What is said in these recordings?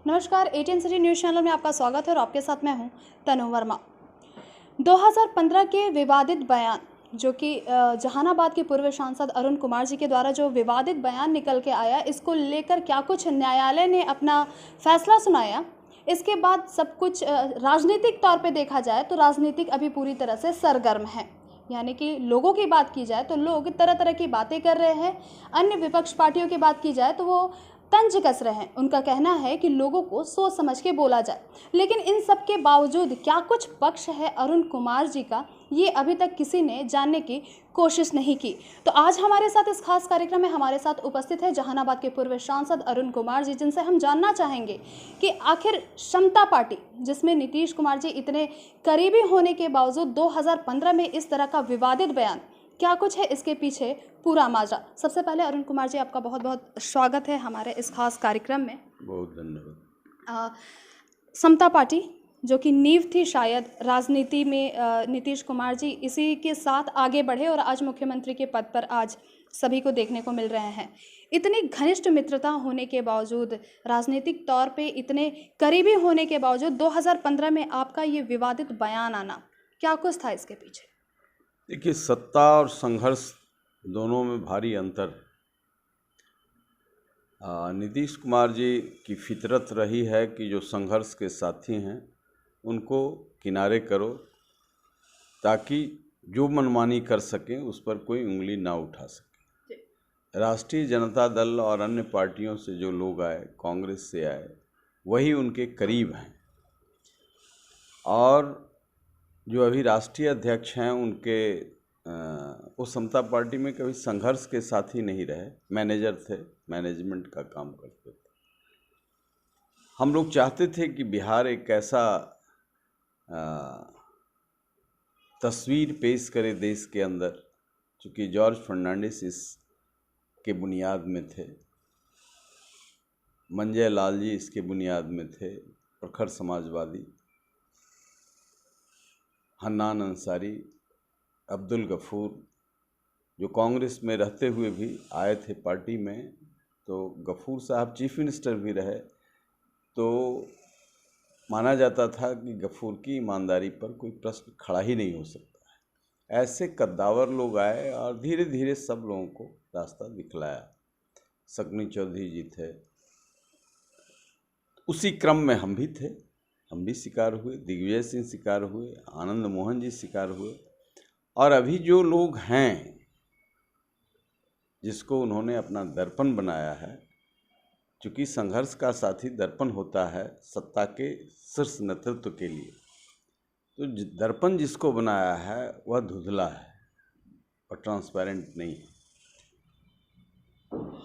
नमस्कार, 18 city news channel में आपका स्वागत है और आपके साथ मैं हूं तनु वर्मा। 2015 के विवादित बयान जो कि जहानाबाद के पूर्व सांसद अरुण कुमार जी के द्वारा जो विवादित बयान निकल के आया, इसको लेकर क्या कुछ न्यायालय ने अपना फैसला सुनाया। इसके बाद सब कुछ राजनीतिक तौर पे देखा जाए तो राजनीतिक अभी पूरी तरह से सरगर्म है। यानी कि लोगों की बात की जाए तो लोग तरह तरह की बातें कर रहे हैं। अन्य विपक्ष पार्टियों की बात की जाए तो वो तंज कस रहे हैं। उनका कहना है कि लोगों को सोच समझ के बोला जाए, लेकिन इन सब के बावजूद क्या कुछ पक्ष है अरुण कुमार जी का, ये अभी तक किसी ने जानने की कोशिश नहीं की। तो आज हमारे साथ इस खास कार्यक्रम में हमारे साथ उपस्थित है जहानाबाद के पूर्व सांसद अरुण कुमार जी, जिनसे हम जानना चाहेंगे कि आखिर समता पार्टी, जिसमें नीतीश कुमार जी इतने करीबी होने के बावजूद 2015 में इस तरह का विवादित बयान, क्या कुछ है इसके पीछे पूरा माजरा। सबसे पहले अरुण कुमार जी, आपका बहुत बहुत स्वागत है हमारे इस खास कार्यक्रम में। बहुत धन्यवाद। समता पार्टी जो कि नींव थी शायद राजनीति में, नीतीश कुमार जी इसी के साथ आगे बढ़े और आज मुख्यमंत्री के पद पर आज सभी को देखने को मिल रहे हैं। इतनी घनिष्ठ मित्रता होने के बावजूद, राजनीतिक तौर पे इतने करीबी होने के बावजूद 2015 में आपका ये विवादित बयान आना, क्या कुछ था इसके पीछे? देखिए, सत्ता और संघर्ष दोनों में भारी अंतर है। नीतीश कुमार जी की फितरत रही है कि जो संघर्ष के साथी हैं उनको किनारे करो, ताकि जो मनमानी कर सकें उस पर कोई उंगली ना उठा सके। राष्ट्रीय जनता दल और अन्य पार्टियों से जो लोग आए, कांग्रेस से आए, वही उनके करीब हैं। और जो अभी राष्ट्रीय अध्यक्ष हैं उनके वो समता पार्टी में कभी संघर्ष के साथी नहीं रहे, मैनेजर थे, मैनेजमेंट का काम करते थे। हम लोग चाहते थे कि बिहार एक ऐसा तस्वीर पेश करे देश के अंदर, चूँकि जॉर्ज फर्नांडिस इसके बुनियाद में थे, मंजय लाल जी इसके बुनियाद में थे, प्रखर समाजवादी हन्नान अंसारी, अब्दुल गफूर, जो कांग्रेस में रहते हुए भी आए थे पार्टी में। तो गफूर साहब चीफ मिनिस्टर भी रहे, तो माना जाता था कि गफूर की ईमानदारी पर कोई प्रश्न खड़ा ही नहीं हो सकता है। ऐसे कद्दावर लोग आए और धीरे धीरे सब लोगों को रास्ता दिखलाया। सकनी चौधरी जी थे, उसी क्रम में हम भी थे, हम भी शिकार हुए, दिग्विजय सिंह शिकार हुए, आनंद मोहन जी शिकार हुए। और अभी जो लोग हैं जिसको उन्होंने अपना दर्पण बनाया है, चूँकि संघर्ष का साथी दर्पण होता है सत्ता के शीर्ष नेतृत्व के लिए, तो दर्पण जिसको बनाया है वह धुंधला है और ट्रांसपेरेंट नहीं है।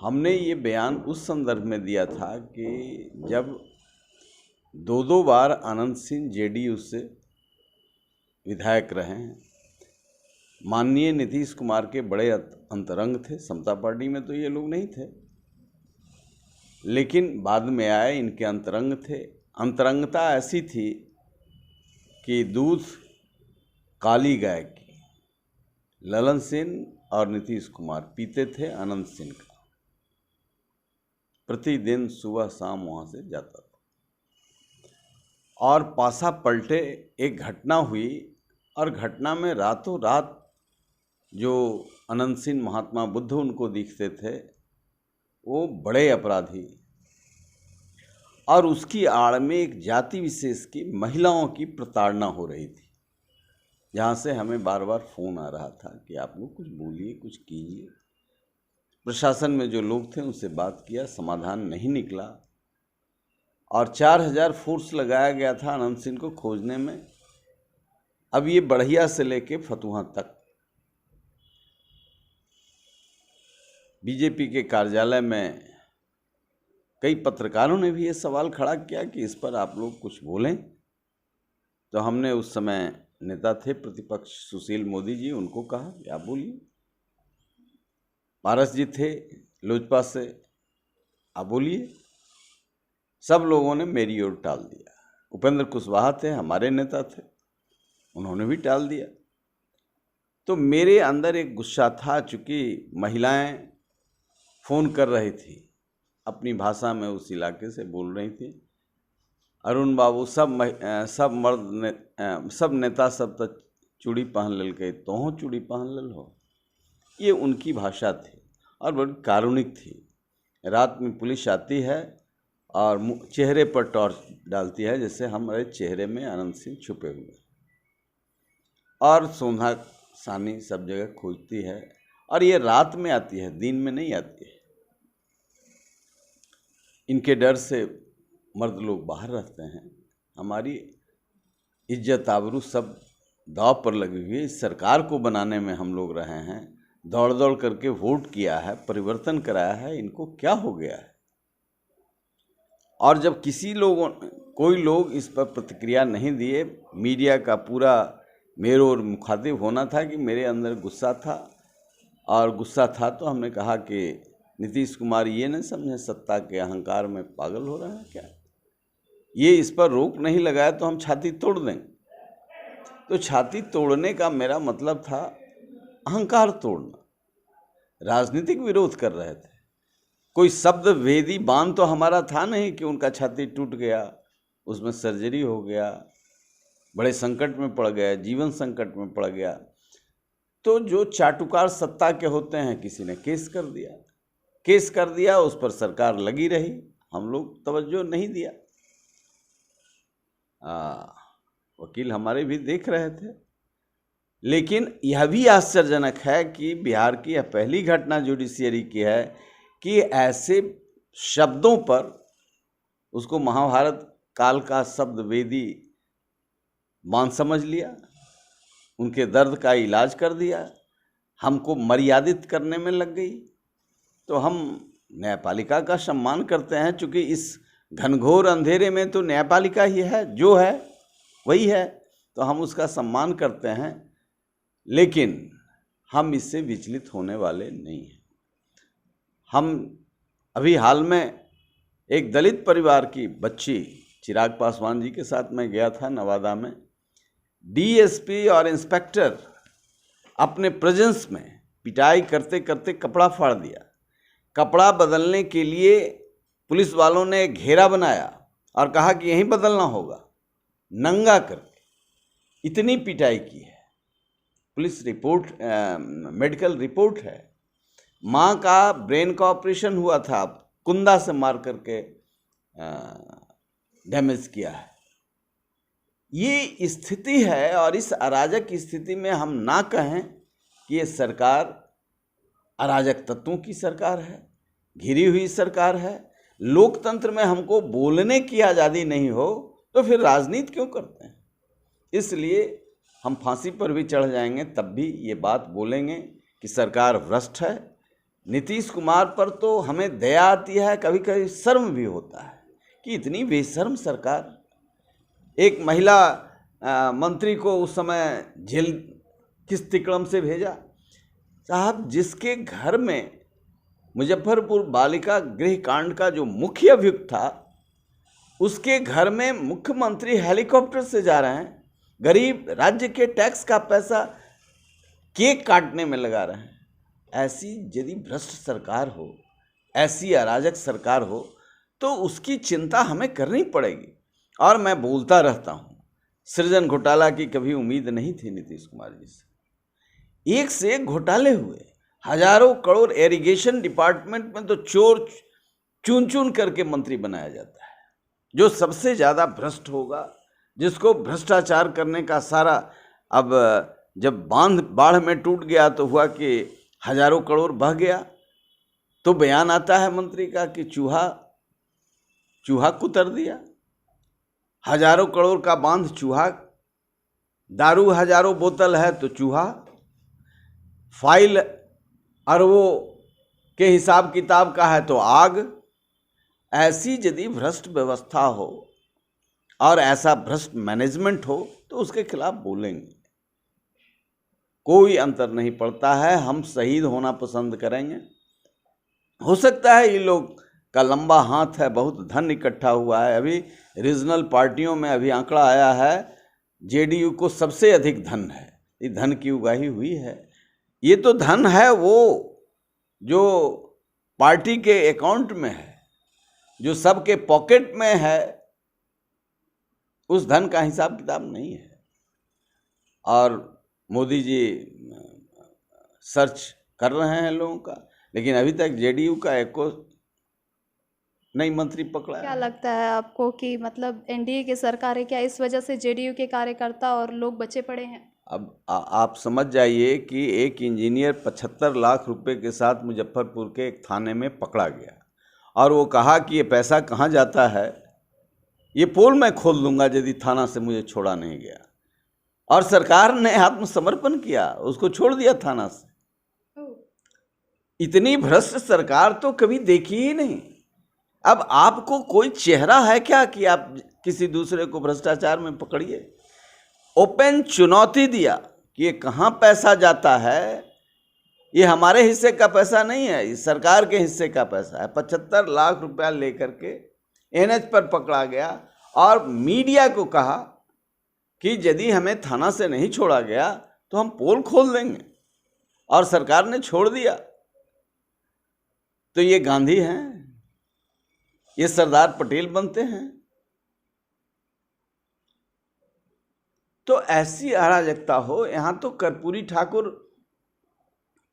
हमने ये बयान उस संदर्भ में दिया था कि जब दो बार आनंद सिंह जेडीयू से विधायक रहे हैं, माननीय नीतीश कुमार के बड़े अंतरंग थे। समता पार्टी में तो ये लोग नहीं थे, लेकिन बाद में आए, इनके अंतरंग थे। अंतरंगता ऐसी थी कि दूध काली गाय की ललन सिंह और नीतीश कुमार पीते थे आनंद सिंह का, प्रतिदिन सुबह शाम वहाँ से जाता था। और पासा पलटे एक घटना हुई, और घटना में रातों रात जो अनंत सिंह महात्मा बुद्ध उनको दिखते थे, वो बड़े अपराधी, और उसकी आड़ में एक जाति विशेष की महिलाओं की प्रताड़ना हो रही थी, जहाँ से हमें बार बार फ़ोन आ रहा था कि आप लोग कुछ बोलिए, कुछ कीजिए। प्रशासन में जो लोग थे उनसे बात किया, समाधान नहीं निकला, और 4000 फोर्स लगाया गया था अनंत सिंह को खोजने में। अब ये बढ़िया से लेके फतुहा तक बीजेपी के कार्यालय में कई पत्रकारों ने भी ये सवाल खड़ा किया कि इस पर आप लोग कुछ बोलें। तो हमने उस समय नेता थे प्रतिपक्ष सुशील मोदी जी, उनको कहा कि आप बोलिए। पारस जी थे लोजपा से, आप बोलिए। सब लोगों ने मेरी ओर टाल दिया। उपेंद्र कुशवाहा थे, हमारे नेता थे, उन्होंने भी टाल दिया। तो मेरे अंदर एक गुस्सा था, चूँकि महिलाएं फ़ोन कर रही थी, अपनी भाषा में उस इलाके से बोल रही थी अरुण बाबू सब मर्द सब नेता सब तो चूड़ी पहन लेलकै, तोहों चूड़ी पहन लेल हो। ये उनकी भाषा थी और बड़ी कारुणिक थी। रात में पुलिस आती है और चेहरे पर टॉर्च डालती है, जैसे हमारे चेहरे में अनंत सिंह छुपे हुए, और सोना सानी सब जगह खोजती है। और ये रात में आती है, दिन में नहीं आती है। इनके डर से मर्द लोग बाहर रहते हैं। हमारी इज्जत आबरू सब दांव पर लगी हुई है। इस सरकार को बनाने में हम लोग रहे हैं, दौड़ दौड़ करके वोट किया है, परिवर्तन कराया है। इनको क्या हो गया है? और जब कोई लोग इस पर प्रतिक्रिया नहीं दिए, मीडिया का पूरा मेरे और मुखातिब होना था कि मेरे अंदर गुस्सा था, और गुस्सा था तो हमने कहा कि नीतीश कुमार ये नहीं समझे सत्ता के अहंकार में पागल हो रहे हैं क्या? ये इस पर रोक नहीं लगाया तो हम छाती तोड़ देंगे। तो छाती तोड़ने का मेरा मतलब था अहंकार तोड़ना। राजनीतिक विरोध कर रहे थे। कोई शब्द वेदी बांध तो हमारा था नहीं कि उनका छाती टूट गया, उसमें सर्जरी हो गया, बड़े संकट में पड़ गया, जीवन संकट में पड़ गया। तो जो चाटुकार सत्ता के होते हैं, किसी ने केस कर दिया, उस पर सरकार लगी रही, हम लोग तवज्जो नहीं दिया। वकील हमारे भी देख रहे थे। लेकिन यह भी आश्चर्यजनक है कि बिहार की यह पहली घटना जुडिशियरी की है कि ऐसे शब्दों पर उसको महाभारत काल का शब्द वेदी मान समझ लिया, उनके दर्द का इलाज कर दिया, हमको मर्यादित करने में लग गई। तो हम न्यायपालिका का सम्मान करते हैं, चूँकि इस घनघोर अंधेरे में तो न्यायपालिका ही है, जो है वही है, तो हम उसका सम्मान करते हैं। लेकिन हम इससे विचलित होने वाले नहीं हैं। हम अभी हाल में एक दलित परिवार की बच्ची चिराग पासवान जी के साथ मैं गया था नवादा में। डीएसपी और इंस्पेक्टर अपने प्रेजेंस में पिटाई करते करते कपड़ा फाड़ दिया। कपड़ा बदलने के लिए पुलिस वालों ने घेरा बनाया और कहा कि यहीं बदलना होगा, नंगा करके इतनी पिटाई की है। पुलिस रिपोर्ट, मेडिकल रिपोर्ट है। माँ का ब्रेन का ऑपरेशन हुआ था, कुंदा से मार करके डैमेज किया है। ये स्थिति है, और इस अराजक स्थिति में हम ना कहें कि ये सरकार अराजक तत्वों की सरकार है, घिरी हुई सरकार है। लोकतंत्र में हमको बोलने की आज़ादी नहीं हो तो फिर राजनीति क्यों करते हैं? इसलिए हम फांसी पर भी चढ़ जाएंगे तब भी ये बात बोलेंगे कि सरकार भ्रष्ट है। नीतीश कुमार पर तो हमें दया आती है, कभी कभी शर्म भी होता है कि इतनी बेशर्म सरकार। एक महिला मंत्री को उस समय जेल किस तिकड़म से भेजा। साहब, जिसके घर में मुजफ्फरपुर बालिका गृह कांड का जो मुख्य अभियुक्त था, उसके घर में मुख्यमंत्री हेलीकॉप्टर से जा रहे हैं, गरीब राज्य के टैक्स का पैसा केक काटने में लगा रहे हैं। ऐसी यदि भ्रष्ट सरकार हो, ऐसी अराजक सरकार हो, तो उसकी चिंता हमें करनी पड़ेगी। और मैं बोलता रहता हूँ, सृजन घोटाला की कभी उम्मीद नहीं थी नीतीश कुमार जी से। एक से एक घोटाले हुए, हजारों करोड़ इरिगेशन डिपार्टमेंट में तो चोर चुन चुन करके मंत्री बनाया जाता है। जो सबसे ज़्यादा भ्रष्ट होगा, जिसको भ्रष्टाचार करने का सारा, अब जब बांध बाढ़ में टूट गया तो हुआ कि हजारों करोड़ बह गया, तो बयान आता है मंत्री का कि चूहा कुतर दिया। हजारों करोड़ का बांध चूहा, दारू हजारों बोतल है तो चूहा, फाइल अरबों के हिसाब किताब का है तो आग। ऐसी यदि भ्रष्ट व्यवस्था हो और ऐसा भ्रष्ट मैनेजमेंट हो तो उसके खिलाफ बोलेंगे, कोई अंतर नहीं पड़ता है। हम शहीद होना पसंद करेंगे। हो सकता है ये लोग का लंबा हाथ है, बहुत धन इकट्ठा हुआ है। अभी रीजनल पार्टियों में अभी आंकड़ा आया है, जेडीयू को सबसे अधिक धन है। ये धन की उगाही हुई है। ये तो धन है वो जो पार्टी के अकाउंट में है, जो सबके पॉकेट में है, उस धन का हिसाब किताब नहीं है। और मोदी जी सर्च कर रहे हैं लोगों का, लेकिन अभी तक जेडीयू का एक को नई मंत्री पकड़ा क्या है। लगता है आपको कि मतलब एनडीए की सरकार है, क्या इस वजह से जेडीयू के कार्यकर्ता और लोग बचे पड़े हैं? अब आप समझ जाइए कि एक इंजीनियर 75 लाख रुपए के साथ मुजफ्फरपुर के एक थाने में पकड़ा गया और वो कहा कि ये पैसा कहाँ जाता है, ये पोल मैं खोल दूंगा यदि थाना से मुझे छोड़ा नहीं गया। और सरकार ने आत्मसमर्पण किया, उसको छोड़ दिया थाना से। इतनी भ्रष्ट सरकार तो कभी देखी ही नहीं। अब आपको कोई चेहरा है क्या कि आप किसी दूसरे को भ्रष्टाचार में पकड़िए? ओपन चुनौती दिया कि ये कहाँ पैसा जाता है, ये हमारे हिस्से का पैसा नहीं है, ये सरकार के हिस्से का पैसा है। 75 लाख रुपया लेकर के एनएच पर पकड़ा गया और मीडिया को कहा कि यदि हमें थाना से नहीं छोड़ा गया तो हम पोल खोल देंगे, और सरकार ने छोड़ दिया। तो ये गांधी हैं, ये सरदार पटेल बनते हैं। तो ऐसी अराजकता हो, यहाँ तो कर्पूरी ठाकुर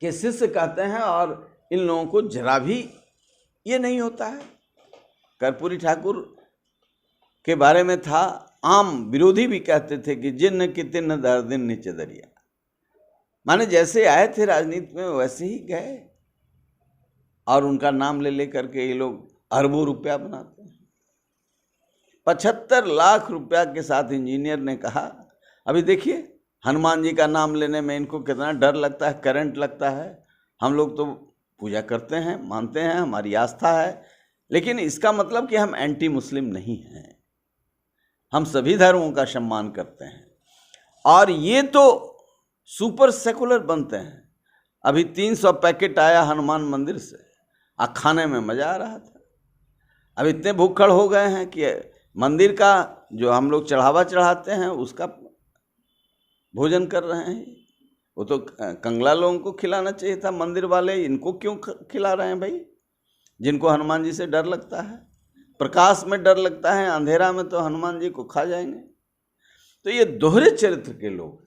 के शिष्य कहते हैं और इन लोगों को जरा भी ये नहीं होता है। कर्पूरी ठाकुर के बारे में था, आम विरोधी भी कहते थे कि जिन्न की तिन्न दर्दिन नीचे दरिया, माने जैसे आए थे राजनीति में वैसे ही गए, और उनका नाम ले लेकर के ये लोग अरबों रुपया बनाते हैं। 75 लाख रुपया के साथ इंजीनियर ने कहा, अभी देखिए हनुमान जी का नाम लेने में इनको कितना डर लगता है, करंट लगता है। हम लोग तो पूजा करते हैं, मानते हैं, हमारी आस्था है, लेकिन इसका मतलब कि हम एंटी मुस्लिम नहीं हैं। हम सभी धर्मों का सम्मान करते हैं, और ये तो सुपर सेकुलर बनते हैं। अभी 300 पैकेट आया हनुमान मंदिर से, खाने में मज़ा आ रहा था। अब इतने भूखड़ हो गए हैं कि मंदिर का जो हम लोग चढ़ावा चढ़ाते हैं उसका भोजन कर रहे हैं। वो तो कंगला लोगों को खिलाना चाहिए था, मंदिर वाले इनको क्यों खिला रहे हैं भाई? जिनको हनुमान जी से डर लगता है, प्रकाश में डर लगता है, अंधेरा में तो हनुमान जी को खा जाएंगे। तो ये दोहरे चरित्र के लोग,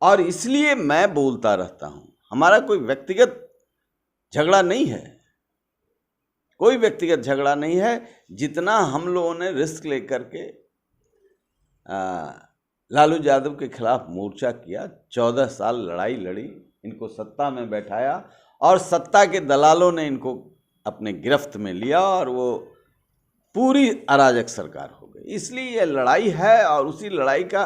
और इसलिए मैं बोलता रहता हूँ, हमारा कोई व्यक्तिगत झगड़ा नहीं है, कोई व्यक्तिगत झगड़ा नहीं है। जितना हम लोगों ने रिस्क लेकर के लालू यादव के खिलाफ मोर्चा किया, 14 साल लड़ाई लड़ी, इनको सत्ता में बैठाया, और सत्ता के दलालों ने इनको अपने गिरफ्त में लिया, और वो पूरी अराजक सरकार हो गई। इसलिए ये लड़ाई है, और उसी लड़ाई का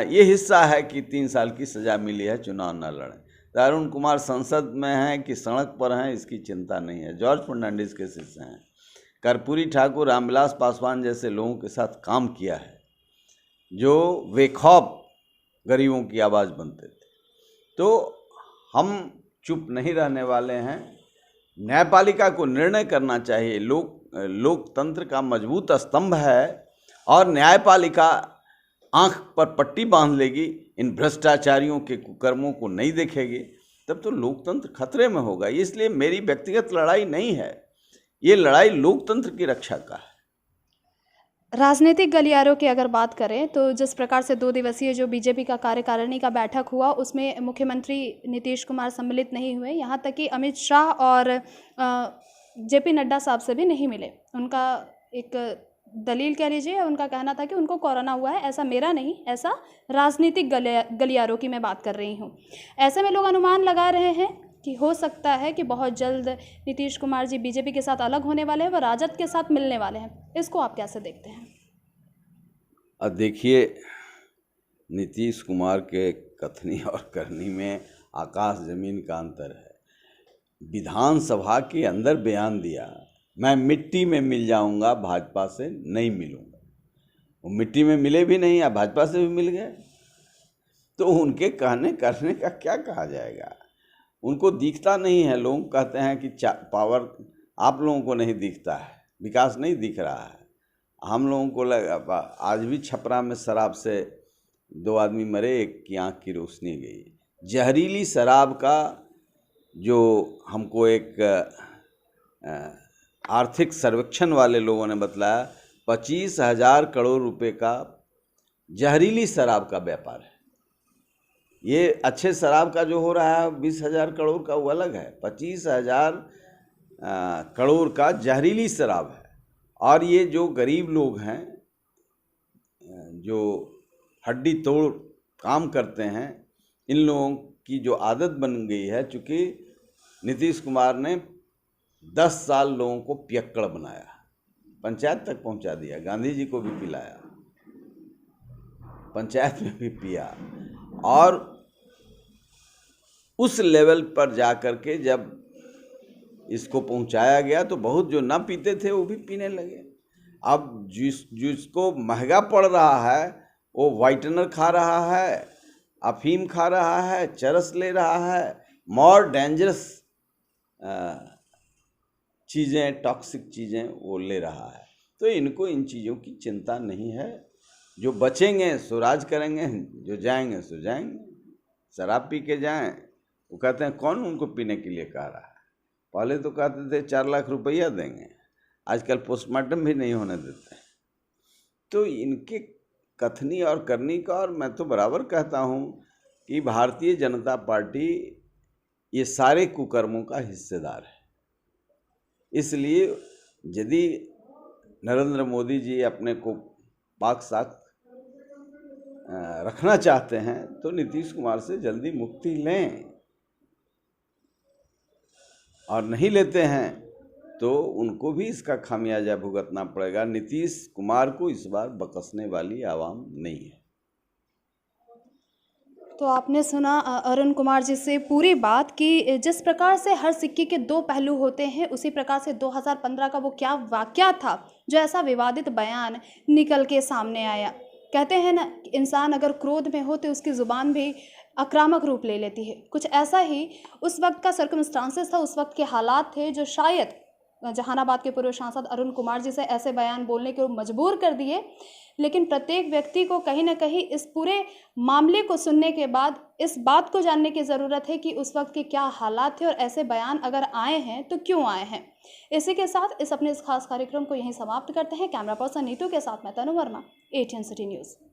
ये हिस्सा है कि 3 साल की सज़ा मिली है, चुनाव न लड़ें। अरुण कुमार संसद में हैं कि सड़क पर हैं, इसकी चिंता नहीं है। जॉर्ज फर्नांडिस के शिष्य हैं। कर्पूरी ठाकुर, रामविलास पासवान जैसे लोगों के साथ काम किया है, जो बेखौफ गरीबों की आवाज़ बनते थे। तो हम चुप नहीं रहने वाले हैं। न्यायपालिका को निर्णय करना चाहिए। लोकतंत्र का मजबूत स्तंभ है, और न्यायपालिका आंख पर पट्टी बांध लेगी, इन भ्रष्टाचारियों के कुकर्मों को नहीं देखेगी, तब तो लोकतंत्र खतरे में होगा। इसलिए मेरी व्यक्तिगत लड़ाई नहीं है, ये लड़ाई लोकतंत्र की रक्षा का है। राजनीतिक गलियारों की अगर बात करें तो जिस प्रकार से 2 दिवसीय जो बीजेपी का कार्यकारिणी का बैठक हुआ, उसमें मुख्यमंत्री नीतीश कुमार सम्मिलित नहीं हुए, यहाँ तक कि अमित शाह और जेपी नड्डा साहब से भी नहीं मिले। उनका एक दलील कह लीजिए, उनका कहना था कि उनको कोरोना हुआ है। ऐसा मेरा नहीं, ऐसा राजनीतिक गलियारों की मैं बात कर रही हूँ। ऐसे में लोग अनुमान लगा रहे हैं कि हो सकता है कि बहुत जल्द नीतीश कुमार जी बीजेपी के साथ अलग होने वाले हैं, वह राजद के साथ मिलने वाले हैं। इसको आप कैसे देखते हैं? अब देखिए, नीतीश कुमार के कथनी और करनी में आकाश ज़मीन का अंतर है। विधानसभा के अंदर बयान दिया, मैं मिट्टी में मिल जाऊंगा, भाजपा से नहीं मिलूंगा। वो मिट्टी में मिले भी नहीं, या भाजपा से भी मिल गए, तो उनके कहने करने का क्या कहा जाएगा? उनको दिखता नहीं है। लोग कहते हैं कि पावर आप लोगों को नहीं दिखता है, विकास नहीं दिख रहा है। हम लोगों को लगा, आज भी छपरा में शराब से 2 आदमी मरे, एक की आँख की रोशनी गई। जहरीली शराब का जो हमको एक आर्थिक सर्वेक्षण वाले लोगों ने बतलाया, 25,000 करोड़ रुपए का जहरीली शराब का व्यापार है। ये अच्छे शराब का जो हो रहा है 20,000 करोड़ का वो अलग है, 25,000 करोड़ का जहरीली शराब है। और ये जो गरीब लोग हैं, जो हड्डी तोड़ काम करते हैं, इन लोगों की जो आदत बन गई है, चूँकि नीतीश कुमार ने 10 साल लोगों को पियक्कड़ बनाया, पंचायत तक पहुंचा दिया, गांधी जी को भी पिलाया, पंचायत में भी पिया, और उस लेवल पर जा कर के जब इसको पहुंचाया गया तो बहुत जो ना पीते थे वो भी पीने लगे। अब जिसको महंगा पड़ रहा है वो वाइटनर खा रहा है, अफीम खा रहा है, चरस ले रहा है, मोर डेंजरस चीज़ें, टॉक्सिक चीज़ें वो ले रहा है। तो इनको इन चीज़ों की चिंता नहीं है। जो बचेंगे सो राज करेंगे, जो जाएंगे सो जाएंगे। शराब पी के जाएं, वो कहते हैं कौन उनको पीने के लिए कह रहा है। पहले तो कहते थे 4 लाख रुपया देंगे, आजकल पोस्टमार्टम भी नहीं होने देते। तो इनके कथनी और करनी का, और मैं तो बराबर कहता हूँ कि भारतीय जनता पार्टी ये सारे कुकर्मों का हिस्सेदार है। इसलिए यदि नरेंद्र मोदी जी अपने को पाक साफ रखना चाहते हैं तो नीतीश कुमार से जल्दी मुक्ति लें, और नहीं लेते हैं तो उनको भी इसका खामियाजा भुगतना पड़ेगा। नीतीश कुमार को इस बार बकसने वाली आवाम नहीं है। तो आपने सुना अरुण कुमार जी से पूरी बात की। जिस प्रकार से हर सिक्के के 2 पहलू होते हैं, उसी प्रकार से 2015 का वो क्या वाकया था जो ऐसा विवादित बयान निकल के सामने आया। कहते हैं ना, इंसान अगर क्रोध में हो तो उसकी ज़ुबान भी आक्रामक रूप ले लेती है। कुछ ऐसा ही उस वक्त का सर्कमस्टांसेस था, उस वक्त के हालात थे जो शायद जहानाबाद के पूर्व सांसद अरुण कुमार जी से ऐसे बयान बोलने को मजबूर कर दिए। लेकिन प्रत्येक व्यक्ति को कहीं ना कहीं इस पूरे मामले को सुनने के बाद इस बात को जानने की ज़रूरत है कि उस वक्त के क्या हालात थे और ऐसे बयान अगर आए हैं तो क्यों आए हैं। इसी के साथ इस खास कार्यक्रम को यहीं समाप्त करते हैं। कैमरा पर्सन नीतू के साथ मैं तनु वर्मा, ATN सिटी न्यूज़।